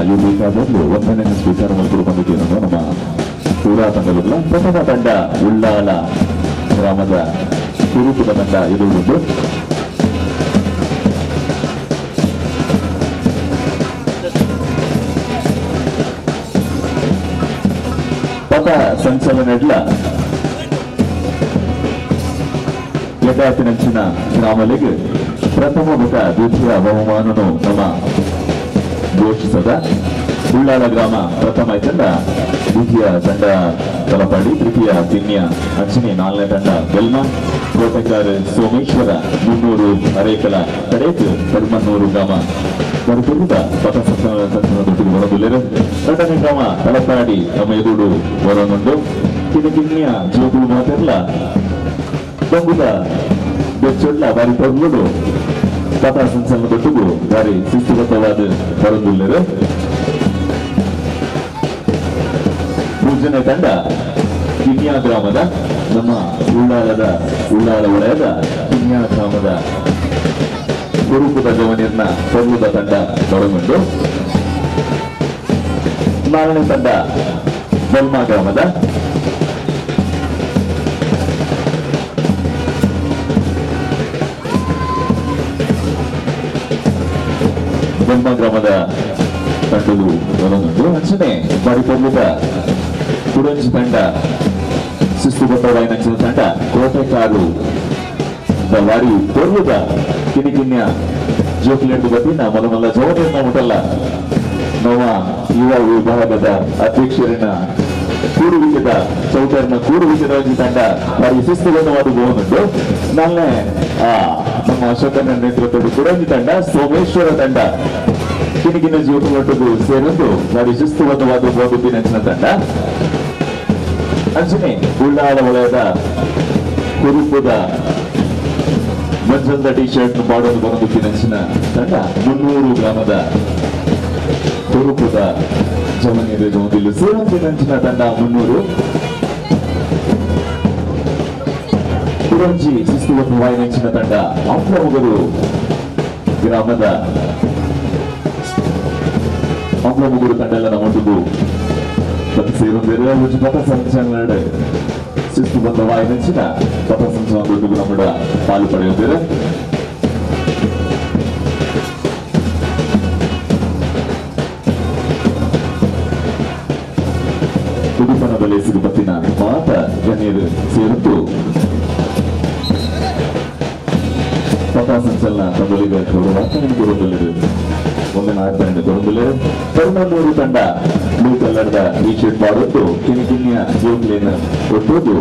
ಇವು ಬೇಕಾದದ್ದು ಒಂದನೇ ಸ್ವೀಕಾರ ಮಾಡಿಕೊಂಡು ನಮ್ಮ ಕೂಡ ತಂಡಗಳ ಪ್ರಥಮ ತಂಡ ಉಳ್ಳಾಲ ಗ್ರಾಮದ ಕುರುಕುದ ತಂಡ ಇರುವುದು. ಪಥ ಸಂಚಲನಡ್ಲ ಯಥಾತಿನಂಚಿನ ಗ್ರಾಮಗಳಿಗೆ ಪ್ರಥಮ ಮತ್ತು ದ್ವಿತೀಯ ಬಹುಮಾನನು ನಮ್ಮ ಘೋಷಿಸದ ಉಳ್ಳಾಲ ಗ್ರಾಮ ಪ್ರಥಮ ತಂಡ, ದ್ವಿತೀಯ ತಂಡ ತಲಪಾಡಿ, ತೃತೀಯ ಕಿನ್ಯ ಅಂಚನೆ, ನಾಲ್ಕನೇ ತಂಡ ಬೆಲ್ಮ ಕೋಟೆಕಾರ ಸೋಮೇಶ್ವರ 300 ಅರೇಕಲ ಕಡೆಕ್ ಕರ್ಮನ್ನೂರು ಗ್ರಾಮ ಬರುತ್ತಿರುವುದ ಪಥ ಸಂಚಲನದೊಟ್ಟಿಗೆ ಬರೋದಿಲ್ಲರು. ಎರಡನೇ ಗ್ರಾಮ ತಲಪಾಡಿ ನಮ್ಮ ಎದುರು ಬರೋನುಂಡು. ಕಿನ್ಯ ಜೋಗು ಮಾತೆಲ್ಲ ಬಂಗುದ ಬೆಚ್ಚೊಡ್ಲ ಬಾರಿ ತಗೊಂಡು ಪಥ ಸಂಚಲನದೊಟ್ಟಿಗೂ ಬಾರಿ ಶಿಸ್ತುಬದ್ಧವಾದ ಬರೋದಿಲ್ಲರು. ಮೂರನೇ ತಂಡ ಕಿನ್ಯಾ ಗ್ರಾಮದ ನಮ್ಮ ಉಳ್ಳಾಲ ವಲಯದ ಕಿನ್ಯಾ ಗ್ರಾಮದ ಕುರುಕುದ ಗವನಿಯನ್ನ ಪರ್ವದ ತಂಡ ಒಳಗೊಂಡು. ನಾಲ್ಕನೇ ತಂಡ ಬೆಲ್ಮ ಗ್ರಾಮದ ತಂಡವು ಒಳಗೊಂಡು. ಅಂಚನೆ ಬಾರಿ ಪರ್ವದ ಕುರಂಜಿ ತಂಡ ಶಿಸ್ತುಬದ್ಧವಾದ ತಂಡ ಕೋಟೆಕಾರು ವಾರಿ ಪರ್ವದ ಕಿನಿಕಿನ್ಯ ಜೋಕ್ಲೇಟ್ ಬತ್ತಿನ ಮೊದಲ ಜವನಿಯನ್ನ ಮುಟ್ಟಲ್ಲ ನವ ಯುವ ವಿಭಾಗದ ಅಧ್ಯಕ್ಷರಿನ ಕೂಡುವಿಕೆದ ಚೌಟರ್ನ ಕೂಡುವಿಕೆದ ತಂಡ ಬಾರಿ ಶಿಸ್ತುಬದ್ಧವಾದ ಗೋವನುಂಟು. ನಾಲ್ಕನೇ ನಮ್ಮ ಅಶೋಕನ ನೇತೃತ್ವದ ಕುರಂಜಿ ತಂಡ ಸೋಮೇಶ್ವರ ತಂಡ ಕಿನಿಕಿನ ಜೋಕ್ಲೇಟ್ಗೂ ಸೇರಿದ್ದು ಬಾರಿ ಶಿಸ್ತುಬದ್ಧವಾದ ಗೋಗುತ್ತಿನ ತಂಡ. ಅಂಚನೆ ಉಳ್ಳಾಲ ವಲಯದ ಕುರುಪುದ ಮಂಜಂದ ಟಿ ಶರ್ಟ್ ಮಾಡೋದು ಬರೋದಕ್ಕೆ ನೆಚ್ಚಿನ ತಂಡ 300 ಗ್ರಾಮದ ಕುರುಪುದ ಜಮನೀರು ಇಲ್ಲಿ ಸೇರಂತಿ ನೆಚ್ಚಿನ ತಂಡ 300. ಕುರಂಜಿ ಶಿಸ್ತುಬದ್ಧವಾದ ನೆಚ್ಚಿನ ತಂಡ ಅಂಬ್ಲಮುಗರು ಗ್ರಾಮದ ಅಂಬ್ಲಮುಗರು ತಂಡ ಎಲ್ಲ ನಮ್ಮೊಟ್ಟಿಗೂ ಸೇರುತ್ತಿರುವ ಪಥ ಸಂಚಲನ ಶಿಸ್ತುಬದ್ಧವಾದ ನೆಚ್ಚಿನ ಪಥ ಸಂಚಲನದೊಟ್ಟಿಗೂ ನಮ್ಮ ಪಾಲು ಪಡೆಯುತ್ತಾರೆ. ಉಡುಪನ ಬಲೆ ಸಿಗುಬತ್ತಿನ ಮಾತ ಗಣ್ಯರು ಸೇರಿದ್ದು ಪಥ ಸಂಚಲನ ತಂಡಗಳಿಗೆ ಕೊಡುವುದಿಲ್ಲ. ಒಂದೇ ನಾಯಕರನ್ನು ಕೊಡುವುದಿಲ್ಲ. ಕರ್ಮನ್ನೂರು ತಂಡ ಬ್ಲೂ ಕಲರ್ದ ಟಿ ಶರ್ಟ್ ಮಾಡುವುದು ಕಿನಿಕಿನ್ಯ ಜೋಕ್ಲೇನ ಕೊಟ್ಟುವುದು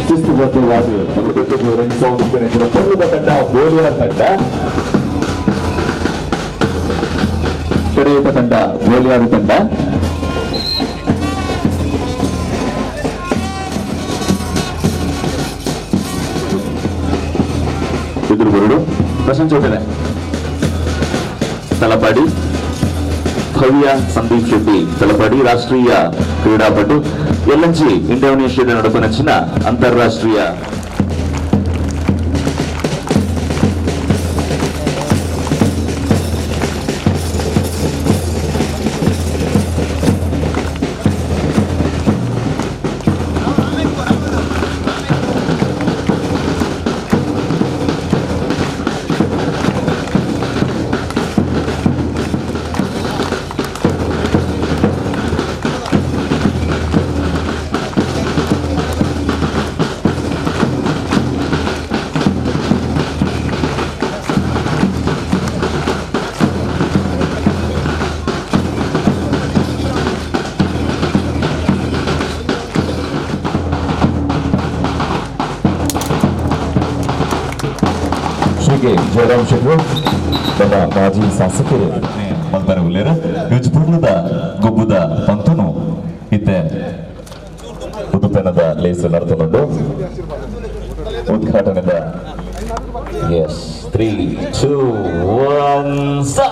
ಶಿಸ್ತುಬದ್ಧವಾದ ಪರ್ವದ ತಂಡ ಬೋಲಿಯಾರ ತಂಡ. ಕಡೆಯ ತಂಡ ಬೋಲಿಯಾರ ತಂಡ. ಎದುರುಗಳು ಪ್ರಶಂಸೋಟನೆ ತಲಪಾಡಿ ಭವ್ಯ ಸಂದೀಪ್ ಶೆಟ್ಟಿ ತಲಪಾಡಿ ರಾಷ್ಟ್ರೀಯ ಕ್ರೀಡಾಪಟು. ಎಲ್ಎನ್ಜಿ ಇಂಡೋನೇಷ್ಯಾದ ನಡುವೆ ನೆಚ್ಚಿನ ಅಂತಾರಾಷ್ಟ್ರೀಯ ಜಯರಾಮ್ ಶೆಟ್ರು ನಮ್ಮ ಮಾಜಿ ಶಾಸಕರು ಬರವುಲೇರ ಯುಜ್ಪುರ್ಲದ ಗೊಬ್ಬುದ ಪಂತನು ಇತ್ತೆ ಉದುಪೆನದ ಲೇಸು ನಡೆದುಕೊಂಡು ಉದ್ಘಾಟನೆದ 3, 2, 1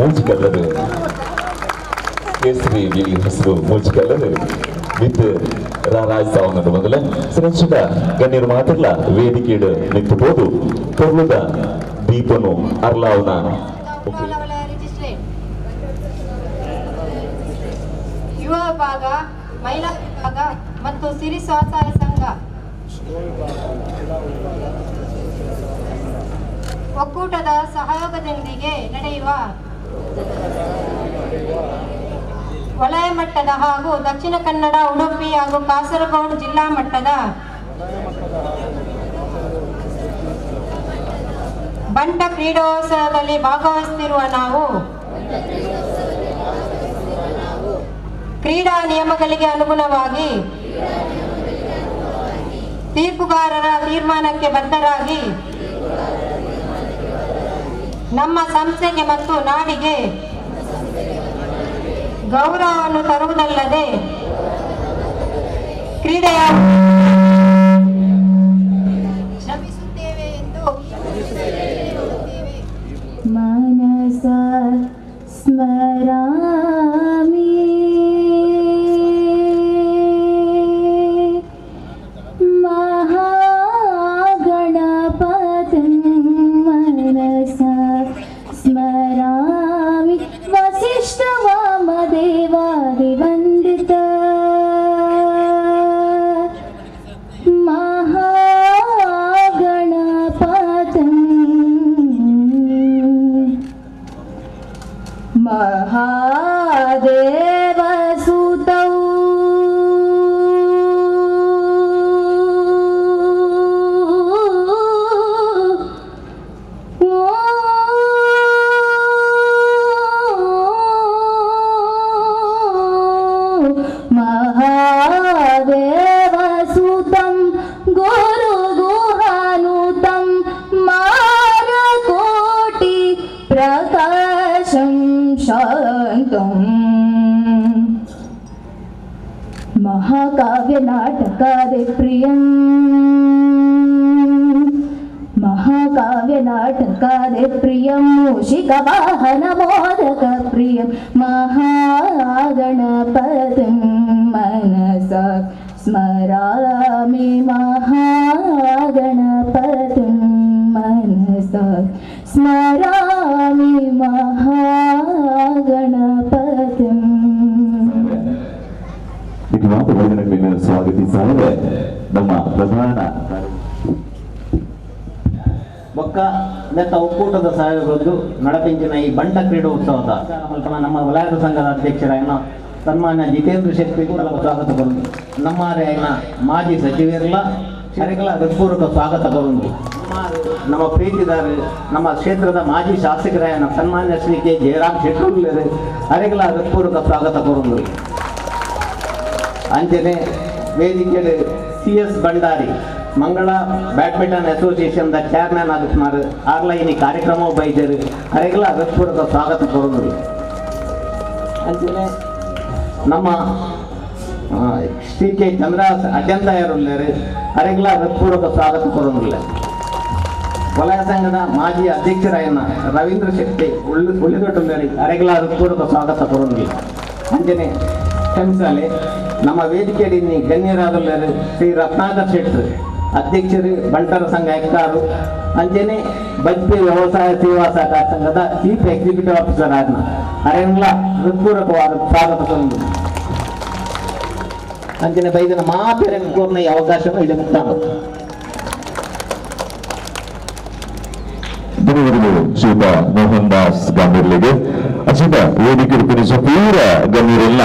ಮೂಜಿಕಲ್ಲದು ಕೇಸರಿ ಬಿಳಿ ಹೆಸರು ಮೂಜಿಕಲ್ಲದು ವಿತ್ ರಾಜ್ ಸಾವನ್ನ ಮೊದಲ ಸುರಕ್ಷಿತ ಗಣ್ಯರು ಮಾತ್ರಲ್ಲ ವೇದಿಕೆ ನಿಂತುಬೋದು ಪೊರ್ಲುದ ದೀಪನು ಅರ್ಲಾವನ ವಿಭಾಗ, ಮಹಿಳಾ ವಿಭಾಗ ಮತ್ತು ಸಿರಿ ಸ್ವಸಹಾಯ ಸಂಘ ಒಕ್ಕೂಟದ ಸಹಯೋಗದೊಂದಿಗೆ ನಡೆಯುವ ವಲಯ ಮಟ್ಟದ ಹಾಗೂ ದಕ್ಷಿಣ ಕನ್ನಡ, ಉಡುಪಿ ಹಾಗೂ ಕಾಸರಗೋಡು ಜಿಲ್ಲಾ ಮಟ್ಟದ ಬಂಟ ಕ್ರೀಡೋತ್ಸವದಲ್ಲಿ ಭಾಗವಹಿಸುತ್ತಿರುವ ನಾವು ಕ್ರೀಡಾ ನಿಯಮಗಳಿಗೆ ಅನುಗುಣವಾಗಿ ತೀರ್ಪುಗಾರರ ತೀರ್ಮಾನಕ್ಕೆ ಬದ್ಧರಾಗಿ ನಮ್ಮ ಸಂಸ್ಥೆಗೆ ಮತ್ತು ನಾಡಿಗೆ ಗೌರವವನ್ನು ತರುವುದಲ್ಲದೆ ಕ್ರೀಡೆಯ ಶ್ರಮಿಸುತ್ತೇವೆ ಎಂದು ಮನಸ ಸ್ಮರಾಮಿ ಮಹಾಗಣಪತಿಂ ಮನಸ ಸ್ಮರಾಮಿ ವಸಿಷ್ಠ ವಾಮದೇವಾದಿವಂದಿತ ಮಹಾಗಣಪತಿಂ ಮಹಾದೇವಸುತೌ ಮಹಾದೇವಸುತಂ ಗುರುಗುಹಾನುತಂ ಮಾರಕೋಟಿ ಪ್ರಕಾಶಂ ಶಾಂತಂ ಮಹಾಕಾವ್ಯ ನಾಟಕಾದಿ ಪ್ರಿಯಂ ಮಹಾಕಾವ್ಯ ನಾಟಕಾದಿ ಪ್ರಿಯಂ ಮೂಷಿಕ ವಾಹನ ಮೋದಕ ಪ್ರಿಯಂ ಮಹಾಗಣಪತಿಂ ಮನಸ ಸ್ಮರಾಮಿ ಮಹಾಗಣಪತಿಂ ಮನಸ ಸ್ಮರಾಮಿ ಮಹಾಗಣಪತಿಂ. ಇದು ಮಾತು ವೇದಿಕೆಗೆ ಸ್ವಾಗತಿಸಿದರೆ ನಮ್ಮ ಪ್ರಧಾನ ಒಕ್ಕ ನೆತ್ತ ಒಕ್ಕೂಟದ ಸಹಯೋಗದ್ದು ನಡಪಿಂಚಿನ ಈ ಬಂಟ ಕ್ರೀಡೋತ್ಸವದ ಮಲ್ಪನ ನಮ್ಮ ವಲಯದ ಸಂಘದ ಅಧ್ಯಕ್ಷರಾಯನ ಸನ್ಮಾನ್ಯ ಜಿತೇಂದ್ರ ಶೆಟ್ಟಿ ಕೂಡ ಸ್ವಾಗತ ಕೊರುಂದು ನಮ್ಮರೆಯನ ಮಾಜಿ ಸಚಿವರೆಲ್ಲ ಶರಿಗಳ ಹೃತ್ಪೂರ್ವಕ ಸ್ವಾಗತ ಕೊರುಂದು ನಮ್ಮ ಪ್ರೀತಿದಾರ ನಮ್ಮ ಕ್ಷೇತ್ರದ ಮಾಜಿ ಶಾಸಕರಾಯನ ಸನ್ಮಾನ್ಯ ಶ್ರೀ ಕೆ ಜಯರಾಮ್ ಶೆಟ್ಟಿ ಅರೆಗಳ ಹೃತ್ಪೂರ್ವಕ ಸ್ವಾಗತ ಕೊರುಂದು ಅಂಚನೆ ವೇದಿಕೆಯಲ್ಲಿ CS ಭಂಡಾರಿ ಮಂಗಳ ಬ್ಯಾಡ್ಮಿಂಟನ್ ಅಸೋಸಿಯೇಷನ್ ದ ಚೇರ್ಮನ್ ಆಗುತ್ತಾರೆ ಆರ್ಲೈನಿ ಕಾರ್ಯಕ್ರಮ ಬೈದರು ಅರೆಗಳ ಹೃತ್ಪೂರ್ವಕ ಸ್ವಾಗತ ಕೊರುಂದು ಅಂಚನೆ ನಮ್ಮ ಶ್ರೀ ಕೆ ಚಂದ್ರಾಸ್ ಅಜಂತಾಯರುಳ್ಳರು ಅರೆಗಳ ಹೃತ್ಪೂರ್ವಕ ಸ್ವಾಗತ ಕೊರುಂದಿಲ್ಲ ವಲಯ ಸಂಘದ ಮಾಜಿ ಅಧ್ಯಕ್ಷರಾಯನ ರವೀಂದ್ರ ಶೆಟ್ಟಿ ಉಳಿದೊಟ್ಟುಳ್ಳರಿ ಅರೆಗಳ ಹೃತ್ಪೂರ್ವಕ ಸ್ವಾಗತ ಕೊರುಂದಿಲ್ಲ ಅಂಚನೆ ಕ್ಷಮಿಸಲಿ ನಮ್ಮ ವೇದಿಕೆಯಲ್ಲಿ ಗಣ್ಯರಾದಲ್ಲರು ಶ್ರೀ ರತ್ನಾಕರ್ ಶೆಟ್ಟಿ ಅಧ್ಯಕ್ಷರು ಬಂಟರ ಸಂಘ ಎಕ್ಕಾರು ಅಂಚನೆ ಬಜ್ಪೆ ವ್ಯವಸಾಯ ಸೇವಾ ಸಹಕಾರ ಸಂಘದ ಚೀಫ್ ಎಕ್ಸಿಕ್ಯೂಟಿವ್ ಆಫೀಸರ್ ಆದ್ನ ಅರೆಗಳ ಹೃತ್ಪೂರ್ವಕವಾದ ಸ್ವಾಗತ ಕೊರುಂದು ಅಂಚನೆ ಬೈದನ ಮಾಪೆರೆ ಕೋರ್ನ ಈ ಅವಕಾಶವನ್ನು ಇಲ್ಲಿ ಮುಕ್ತಾಯ ಧನ್ಯವಾದಗಳು ಶ್ರೀಯುತ ಮೋಹನ್ ದಾಸ್ ಗಂಭೀರ್ಲಿಗೆ ಅಚ್ಯುತ ವೇದಿಕೆ ರೂಪಿಸುವ ಪೂರ ಗಣ್ಯರೆಲ್ಲ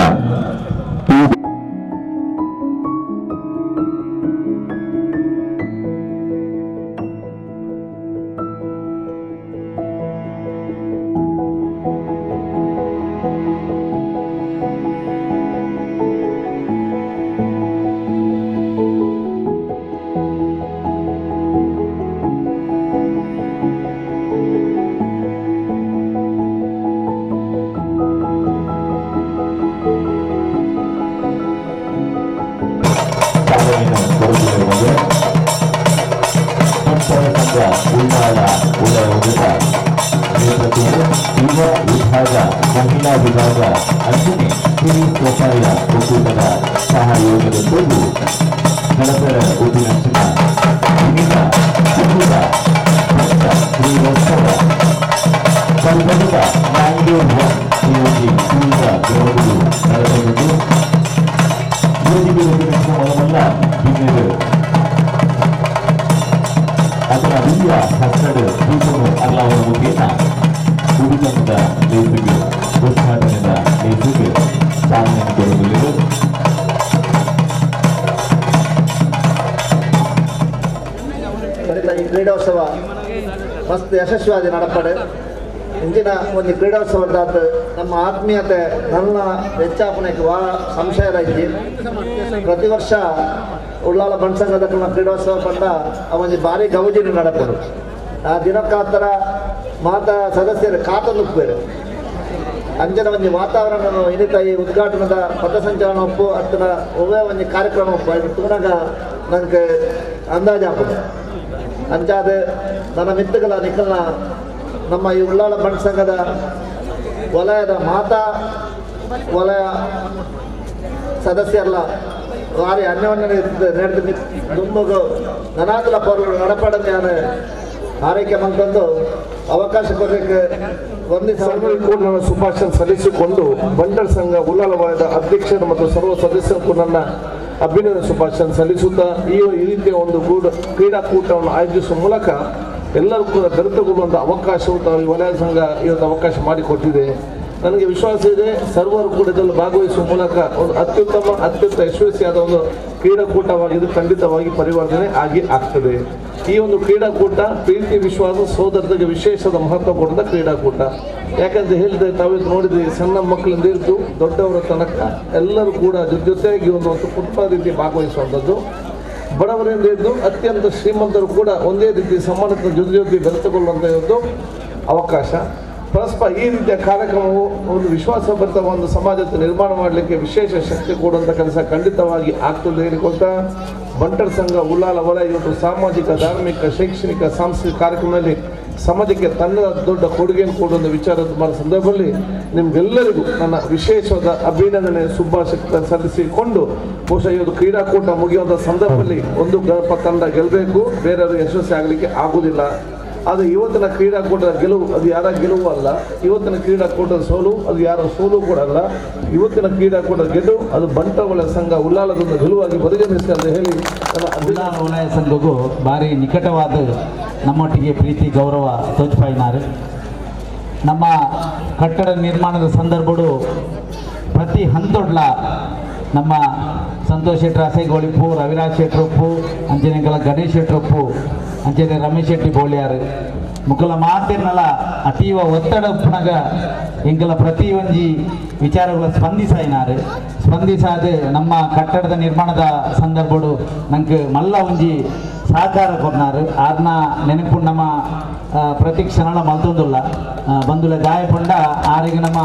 ವಿಭಾಗ ಮಹಿಳಾ ವಿಭಾಗ ಅಂಚನೆ ಹಿರಿ ಸ್ವಸಹಾಯ ಒಕ್ಕೂಟದ ಸಹಯೋಗದೊಂದಿಗೆ ನಡಪರ ಉದ್ದಿನಂಚಿನ ವಿವಿಧ ಒಕ್ಕೂಟ ಕ್ರೀಡೋತ್ಸವ ಕಲ್ಪದ ಮ್ಯಾಂಗೋ ನಿಯೋಜಿ ಪೂರ್ವ ಗೌರವರು ನಡೆದುಕೊಂಡು ಯಶಸ್ವಿಯಾಗಿ ನಡಪಡೆ ಇಂಚಿನ ಒಂದು ಕ್ರೀಡೋತ್ಸವದ ನಮ್ಮ ಆತ್ಮೀಯತೆ ನನ್ನ ಹೆಚ್ಚಾಪನೆಗೆ ಭಾಳ ಸಂಶಯ ಐತಿ. ಪ್ರತಿ ವರ್ಷ ಉಳ್ಳಾಲ ಬಣ್ಸಂಗದ ಕ್ರೀಡೋತ್ಸವ ಪಂಡ ಅವನಿಗೆ ಭಾರಿ ಗೌಜಿನ ನಡಪಡು. ಆ ದಿನಕ್ಕಾತರ ಮಾತಾ ಸದಸ್ಯರು ಕಾತನುಪ್ಪೇರು ಅಂಜನ ಒಂದು ವಾತಾವರಣ ಇನ್ನಿತ ಈ ಉದ್ಘಾಟನದ ಪಥಸಂಚಲನ ಒಪ್ಪು ಅತ್ತನ ಒವ್ವೇ ಒಂದು ಕಾರ್ಯಕ್ರಮ ಒಪ್ಪು ಅದು ತೂನಾಗ ನನಗೆ ಅಂದಾಜಾಪದು ಅಂಚಾದ ನನ್ನ ಮಿತ್ತುಗಳ ನಿಖಲ್ನ ನಮ್ಮ ಈ ಉಳ್ಳಾಲ ಬಣ್ಣ ಸಂಘದ ವಲಯದ ಮಾತಾ ವಲಯ ಸದಸ್ಯರಲ್ಲ ವಾರಿ ಅನ್ಯವನ್ನ ನಡೆದು ದುಮ್ಮಗು ನನಾದಲ ಪೌರರು ನಡಪಡನೆ ನಾನು ಆರೈಕೆ ಮಂತಂದು ಅವಕಾಶ ಕೊಡಲಿಕ್ಕೆ ನನ್ನ ಶುಭಾಶಯ ಸಲ್ಲಿಸಿಕೊಂಡು ಬಂಡರ್ ಸಂಘ ಉಳ್ಳಾಲ ವಲಯದ ಅಧ್ಯಕ್ಷರು ಮತ್ತು ಸರ್ವ ಸದಸ್ಯರಿಗೂ ನನ್ನ ಅಭಿನಂದನೆ ಶುಭಾಶಯ ಸಲ್ಲಿಸುತ್ತಾ ಈ ರೀತಿಯ ಒಂದು ಕ್ರೀಡಾಕೂಟವನ್ನು ಆಯೋಜಿಸುವ ಮೂಲಕ ಎಲ್ಲರೂ ಕೂಡ ಬೆರೆತುಕೊಳ್ಳುವಂಥ ಅವಕಾಶವು ತಾವು ಈ ವಲಯ ಸಂಘ ಇವತ್ತು ಅವಕಾಶ ಮಾಡಿಕೊಟ್ಟಿದೆ. ನನಗೆ ವಿಶ್ವಾಸ ಇದೆ ಸರ್ವರು ಕೂಡ ಇದರಲ್ಲಿ ಭಾಗವಹಿಸುವ ಮೂಲಕ ಒಂದು ಅತ್ಯುತ್ತ ಯಶಸ್ವಿಯಾದ ಒಂದು ಕ್ರೀಡಾಕೂಟವಾಗಿದ್ದು ಖಂಡಿತವಾಗಿ ಪರಿವರ್ತನೆ ಆಗ್ತದೆ. ಈ ಒಂದು ಕ್ರೀಡಾಕೂಟ ಪ್ರೀತಿ ವಿಶ್ವಾಸ ಸೋದರತೆಗೆ ವಿಶೇಷದ ಮಹತ್ವ ಕೊಡದ ಕ್ರೀಡಾಕೂಟ. ಯಾಕಂತ ಹೇಳಿದ್ರೆ ತಾವಿದ್ದು ನೋಡಿದ್ರಿ, ಸಣ್ಣ ಮಕ್ಕಳಿಂದ ಹಿಡಿದು ದೊಡ್ಡವರ ತನಕ ಎಲ್ಲರೂ ಕೂಡ ಜೊತೆಯಾಗಿ ಒಂದು ಪುಟ್ಟ ರೀತಿ ಭಾಗವಹಿಸುವಂಥದ್ದು. ಬಡವರಿಂದ ಹಿಡಿದು ಅತ್ಯಂತ ಶ್ರೀಮಂತರು ಕೂಡ ಒಂದೇ ರೀತಿ ಸಮಾನತೆ ಜೊತೆ ಬೆರೆತುಕೊಳ್ಳುವಂಥ ಒಂದು ಅವಕಾಶ. ಪರಸ್ಪರ ಈ ರೀತಿಯ ಕಾರ್ಯಕ್ರಮವು ಒಂದು ವಿಶ್ವಾಸಭರಿತ ಒಂದು ಸಮಾಜத்தை ನಿರ್ಮಾಣ ಮಾಡಲಿಕ್ಕೆ ವಿಶೇಷ ಶಕ್ತಿ ಕೊಡುವಂಥ ಕೆಲಸ ಖಂಡಿತವಾಗಿ ಆಗ್ತದೆ ಹೇಳಿಕೊಳ್ತಾ ಬಂಟರ್ ಸಂಘ ಉಳ್ಳಾಲ ವಲಯ ಇವತ್ತು ಸಾಮಾಜಿಕ, ಧಾರ್ಮಿಕ, ಶೈಕ್ಷಣಿಕ, ಸಾಂಸ್ಕೃತಿಕ ಕಾರ್ಯಕ್ರಮದಲ್ಲಿ ಸಮಾಜಕ್ಕೆ ತನ್ನದ ದೊಡ್ಡ ಕೊಡುಗೆಯನ್ನು ಕೊಡುವ ವಿಚಾರದ ಸಂದರ್ಭದಲ್ಲಿ ನಿಮ್ಗೆಲ್ಲರಿಗೂ ನನ್ನ ವಿಶೇಷವಾದ ಅಭಿನಂದನೆ ಶುಭಾಶಯ ಸಲ್ಲಿಸಿಕೊಂಡು ಬಹುಶಃ ಇವತ್ತು ಕ್ರೀಡಾಕೂಟ ಮುಗಿಯುವಂಥ ಸಂದರ್ಭದಲ್ಲಿ ಒಂದು ತಂಡ ಗೆಲ್ಲಬೇಕು, ಬೇರೆಯವರು ಯಶಸ್ವಿ ಆಗಲಿಕ್ಕೆ ಆಗುವುದಿಲ್ಲ. ಆದರೆ ಇವತ್ತಿನ ಕ್ರೀಡಾಕೂಟದ ಗೆಲುವು ಅದು ಯಾರ ಗೆಲುವು ಅಲ್ಲ, ಇವತ್ತಿನ ಕ್ರೀಡಾಕೂಟದ ಸೋಲು ಅದು ಯಾರ ಸೋಲು ಕೂಡ ಅಲ್ಲ. ಇವತ್ತಿನ ಕ್ರೀಡಾಕೂಟದ ಗೆಲುವು ಅದು ಬಂಟರ ವಲಯ ಸಂಘ ಉಳ್ಳಾಲದೊಂದು ಗೆಲುವಾಗಿ ಪರಿಗಣಿಸಿ ಅಂತ ಹೇಳಿ ಉಳ್ಳಾಲ ವಲಯ ಸಂಘಗೂ ಭಾರಿ ನಿಕಟವಾದ ನಮ್ಮೊಟ್ಟಿಗೆ ಪ್ರೀತಿ ಗೌರವ ತೋಚ್ಪಾಯಿನಾರು. ನಮ್ಮ ಕಟ್ಟಡ ನಿರ್ಮಾಣದ ಸಂದರ್ಭಗಳು ಪ್ರತಿ ಹಂತೊಡ್ಲ ನಮ್ಮ ಸಂತೋಷ್ ಶೆಟ್ಟಿ ಅಸೈಗೋಳಿಪ್ಪು, ರವಿರಾಜ್ ಶೆಟ್ರೊಪ್ಪು, ಅಂಜನೆಗಳ ಗಣೇಶ್ ಶೆಟ್ರೊಪ್ಪು, ಅಂಚನೆ ರಮೇಶ್ ಶೆಟ್ಟಿ ಬೋಳಿಯಾರು ಮುಕ್ಕಲ ಮಾತಿನಲ್ಲ ಅತೀವ ಒತ್ತಡ ಉಪ್ಪುನಗ ಎಂಕಲ ಪ್ರತಿ ಒಂಜಿ ವಿಚಾರಗಳ ಸ್ಪಂದಿಸಾದ ನಮ್ಮ ಕಟ್ಟಡದ ನಿರ್ಮಾಣದ ಸಂದರ್ಭಡು ನಂಗೆ ಮಲ್ಲ ಒಂಜಿ ಸಹಕಾರ ಕೊಡ್ನಾರು. ಅದನ್ನ ನೆನಪು ನಮ್ಮ ಪ್ರತಿ ಕ್ಷಣ ಮಲ್ತೊಂದುಲ್ಲ ಬಂದುಲ ಗಾಯಪಂಡ ಆರಿಗೆ ನಮ್ಮ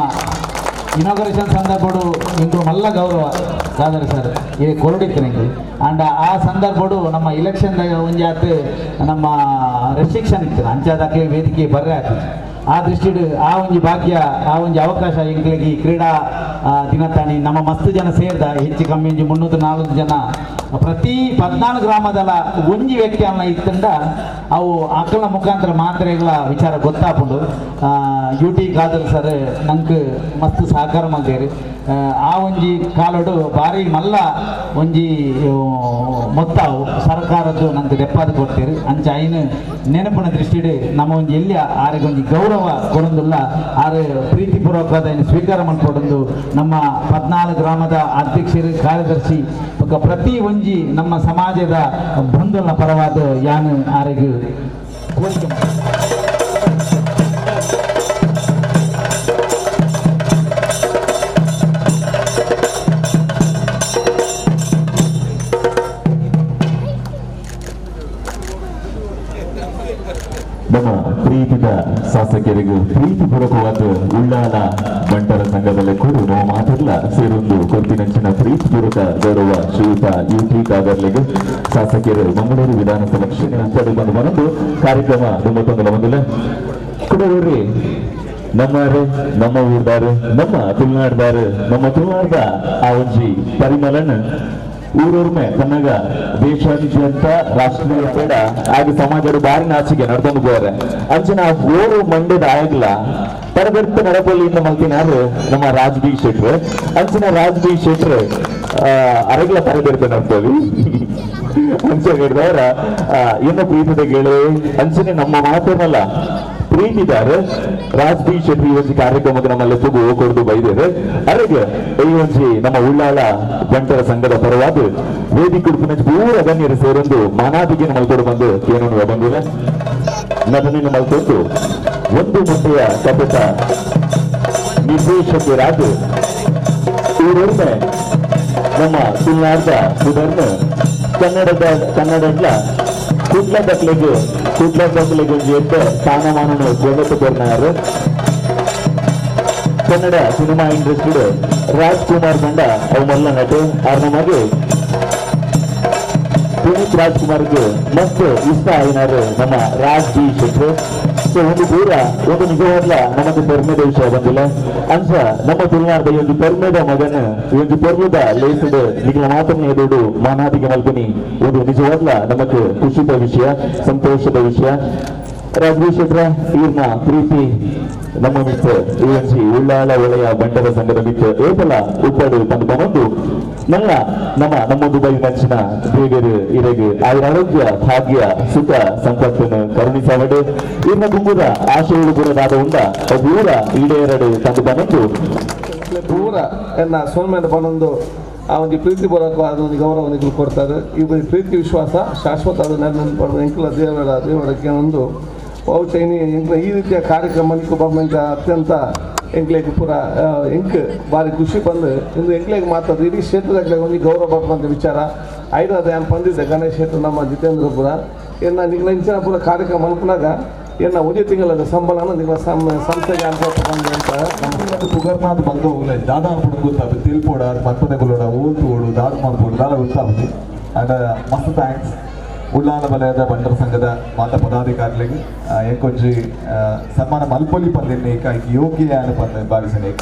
ಇನಾಗ್ರೇಷನ್ ಸಂದರ್ಭಡು ಇಂದು ಮಲ್ಲ ಗೌರವ ಸಾದರ ಸರ್ ಇದು ಕೊರಡಿತ್ತು ನಿಂಗೆ ಅಂಡ್ ಆ ಸಂದರ್ಭಡು ನಮ್ಮ ಇಲೆಕ್ಷನ್ದಾಗ ಒಂಜಿ ಆತು ನಮ್ಮ ರೆಸ್ಟ್ರಿಕ್ಷನ್ ಇತ್ತು ಅಂಚಾದಾಗಲಿ ವೇದಿಕೆ ಬರ್ರೆ ಆಯ್ತು. ಆ ದೃಷ್ಟಿಡು ಆ ಒಂಜಿ ಭಾಗ್ಯ ಆ ಒಂಜಿ ಅವಕಾಶ ಎಂಗ್ಲಿಗೆ ಕ್ರೀಡಾ ದಿನತಾಣಿ ನಮ್ಮ ಮಸ್ತ್ ಜನ ಸೇರ್ದ ಹೆಚ್ಚು ಕಮ್ಮಿ 304 ಜನ ಪ್ರತಿ 14 ಗ್ರಾಮದಲ್ಲ ಒಂಜಿ ವ್ಯಕ್ತಿ ಅನ್ನ ಇತ್ತಂಡ ಅವು ಅಕ್ಕಳ ಮುಖಾಂತರ ಮಾತ್ರೆಗಳ ವಿಚಾರ ಗೊತ್ತಾಪುಂಡು. UT ಖಾದರ್ ಸರ್ ನಂಗೆ ಮಸ್ತ್ ಸಹಕಾರ ಮಾಡ್ದೇರಿ. ಆ ಒಂಜಿ ಕಾಲಡು ಭಾರಿ ಮಲ್ಲ ಒಂಜಿ ಮೊತ್ತವು ಸರ್ಕಾರದ್ದು ನಂಗೆ ಡೆಪಾಸಿಟ್ ಕೊಡ್ತೀರಿ ಅಂಚ ಐನು ನೆನಪಿನ ದೃಷ್ಟಿಡು ನಮ್ಮ ಒಂಜಿ ಎಲ್ಲಿ ಆರಿಗೆ ಒಂಜಿ ಗೌರವ ಕೊಡೊಂದುಲ್ಲ ಆರು ಪ್ರೀತಿಪೂರ್ವಕವಾದ ಸ್ವೀಕಾರ ಮಾಡಿಕೊಡೊಂದು ನಮ್ಮ 14 ಗ್ರಾಮದ ಅಧ್ಯಕ್ಷರು, ಕಾರ್ಯದರ್ಶಿ ಪ್ರತಿ ಒಂಜಿ ನಮ್ಮ ಸಮಾಜದ ಬಂಧುಗಳ ಪರವಾದ ಯಾನು ಆರಿಗೆ ಕೋರಿಕೆ ನಮ್ಮ ಪ್ರೀತಿದ ಶಾಸಕರಿಗೂ ಪ್ರೀತಿಪೂರ್ವಕವಾದ ಉಳ್ಳಾಲ ಬಂಟರ ಸಂಘದಲ್ಲಿ ಕೂಡ ನಾವು ಮಾತಿಲ್ಲ ಸೇರೊಂದು ಕೊರ್ತಿನಂಚಿನ ಪ್ರೀತಿಪೂರ್ವಕ ಗೌರವ ಶ್ರೀಯುತ UT ಖಾದರ್ಲಿಗೆ ಶಾಸಕರು ಮಂಗಳೂರು ವಿಧಾನಸಭಾ ಕ್ಷೇತ್ರ ಅಂತ ಬಂದು ಕಾರ್ಯಕ್ರಮ ಒಂದಿಲ್ಲ ಕುಡೋರಿ ನಮ್ಮರು ನಮ್ಮ ಊರ್ದಾರು ನಮ್ಮ ತುಳುನಾಡ್ದಾರು ನಮ್ಮ ತುಳುನಾಡ್ದ ಆ ಒಂಜಿ ಪರಿಮಳನ ಊರೂರ್ಮೆ ತನ್ನಗ ದೇಶಾದ್ಯಂತ ರಾಷ್ಟ್ರೀಯ ಬೇಡ ಆಗ ಸಮಾಜದ ಬಾರಿ ನಾಚಿಗೆ ನಡ್ಕೊಂಡು ಹೋಗ್ರೆ ಅಂಚನ ಓರು ಮಂಡ್ಯದ ಆಗಲ್ಲ ಪರಬರ್ತ ನಡಪಲ್ಲಿಂದ ಮಲ್ತಿನಾರು ನಮ್ಮ ರಾಜ್ ಬಿ ಶೆಟ್ರು ಅಂಚಿನ ರಾಜ್ ಬಿ ಶೆಟ್ರು ಅರಗಲ ಪರಬರ್ತ ನಡ್ತೇವಿ ಅಂಚೆ ಹೇಳಿದವರ ಏನು ಪ್ರೀತಿದ ಗೆಳೆ ಅಂಚನೆ ನಮ್ಮ ಮಾತೇನಲ್ಲ ಪ್ರೀತಿದಾರ ರಾಜ್ ಬಿ ಶೆಟ್ಟಿ ಈ ಒಂದು ಕಾರ್ಯಕ್ರಮಕ್ಕೆ ನಮ್ಮಲ್ಲಿ ತುಗು ಕೊಡ್ದು ಬೈದೇವೆ ಅರೆಗೆ ಈ ಒಂಜಿ ನಮ್ಮ ಉಳ್ಳಾಳ ಬಂಟರ ಸಂಘದ ಪರವಾದ ವೇದಿಕೆ ಉಡುಪಿನ ಪೂರ ಗಣ್ಯರು ಸೇರೊಂದು ಮಾನಾದಿಗೆ ಮಲ್ಕೊಡು ಬಂದು ಏನೋ ಬಂದಿದೆ ನಟನೆಯನ್ನು ಮಲ್ಕೊಟ್ಟು ಒಂದು ಮುದ್ದೆಯ ಕಪಟ ನಿರ್ದೇಶಕರಾದ ಇವರೊಡನೆ ನಮ್ಮ ತುಳುನಾಡ ಸುಧರ್ನ ಕನ್ನಡದ ಕುಟ್ಲ ದಕ್ಲೆಗೆ ಒಂದು ಎದ್ದ ಸ್ಥಾನಮಾನನು ಜಗತ್ತು ಕೊರ್ನಾರು ಕನ್ನಡ ಸಿನಿಮಾ ಇಂಡಸ್ಟ್ರಿ ರಾಜ್ಕುಮಾರ್ ಬಂಡ ಅವು ಮಲ್ಲ ನಟ ಅವ್ರ ನಮಗೆ ಪುನೀತ್ ರಾಜ್ಕುಮಾರ್ಗೆ ಮಸ್ತ್ ಇಷ್ಟ ಆಗಿನಾರು ನಮ್ಮ ರಾಜ್ ಬಿ ಶೆಟ್ಟಿ ಸೊ ಒಂದು ಪೂರ ಒಂದು ನಿಜವಾಗ್ಲ ನಮಗೆ ಪೆರ್ಮೆದ ವಿಷಯ ಬಂದಿಲ್ಲ ಅನ್ಸ ನಮ್ಮ ತುಳುನಾಡ ಈ ಒಂದು ಪೆರ್ಮೆದ ಮಗನ ಈ ಒಂದು ಪೆರ್ಮೆದ ಲೇಸದ ನಿಖಿಲ ಮಾತನ್ನ ಎದುರು ಮಾನಾದಿಗೆ ಮಲ್ಪನಿ ಒಂದು ನಿಜವಾಗ್ಲ ನಮಗೆ ಖುಷಿದ ವಿಷಯ ಸಂತೋಷದ ವಿಷಯ ರಾಜ್ ಬಿ ಶೆಟ್ಟಿ ಇವ್ರನ್ನ ಪ್ರೀತಿ ನಮ್ಮ ಮಿತ್ರ ಈ ಉಳ್ಳಾಳ ಒಳೆಯ ಬಂಡರ ಸಂಘದ ಮಿತ್ರ ಏಪಲ ಉಪ್ಪಡು ತಂದು ಬಂದು ನಮ್ಮೊಂದು ಬೈ ಮಂಚಿನ ಬೇಗರು ಇರೆಗೆ ಅವರ ಆರೋಗ್ಯ ಭಾಗ್ಯ ಸುಖ ಸಂಪತ್ತನ್ನು ಕರುಣಿಸವಡೆ ಇನ್ನ ಗುಂಬುದ ಆಶೆಗಳು ಪುರದಾದ ಉಂಡ ಪೂರ ಈಡೇರಡು ತಂದು ಬಂದು ಪೂರ ಎನ್ನ ಸೋಲ್ಮೇಲೆ ಬಂದೊಂದು ಆ ಒಂದು ಪ್ರೀತಿ ಬರೋಕವಾದ ಒಂದು ಗೌರವ ಕೊಡ್ತಾರೆ ಈ ಪ್ರೀತಿ ವಿಶ್ವಾಸ ಶಾಶ್ವತ ಅದು ನೆನಪು ಎಂಕಲ ದೇವರಕ್ಕೆ ಒಂದು ಪೌಚೈನಿ ಎಂಕ್ಲ ಈ ರೀತಿಯ ಕಾರ್ಯಕ್ರಮ ಬಂದ ಅತ್ಯಂತ ಎಂಕ್ಲೆಗೆ ಪೂರ ಎಂಕ್ ಭಾರಿ ಖುಷಿ ಬಂದು ಇಂದು ಎಂಕ್ಲೆಗೆ ಮಾತಾಡೋದು ಇಡೀ ಕ್ಷೇತ್ರದಾಗ ಒಂದು ಗೌರವ ಬರ್ತಂತ ವಿಚಾರ ಐದಾದ ಏನು ಬಂದಿದ್ದೆ ಗಣೇಶ್ ಕ್ಷೇತ್ರ ನಮ್ಮ ಜಿತೇಂದ್ರಪುರ ಏನ ನಿಗ್ಲ ಇಂಚಿನ ಪೂರ ಕಾರ್ಯಕ್ರಮ ಮಲ್ಪನಾಗ ಏನ ಒಂದೇ ತಿಂಗಳದ ಸಂಬಳನ ನಿಗ್ಲ ಸಂಸ್ಥೆಗೆ ಅನುಭವ ಬಂದು ಅಂತ ಪುಗರ್ನಾಥ್ ಬಂದು ದಾದಾ ಗೊತ್ತಾಗ ತಿಳ್ಪೋಡ ಮತ್ತೊಂದೆಗಳೋಡ ಓದು ದಾದ ಮಾಡ್ಬೋದು ದಾದ ಗೊತ್ತಾಗುತ್ತೆ ಅಂಡ್ ಮಸ್ತ್ ಥ್ಯಾಂಕ್ಸ್ ಉಳ್ಳಾಲ ವಲಯದ ಬಂಡರ ಸಂಘದ ಮಾತ ಪದಾಧಿಕಾರಿಗಳಿಗೆ ಎಂಕೊಂಜಿ ಸನ್ಮಾನ ಮಲ್ಪೊಲಿ ಪಂದಿನೇಕ ಯೋಗ್ಯ ಅನುಪಂದ ಭಾವಿಸನೇಕ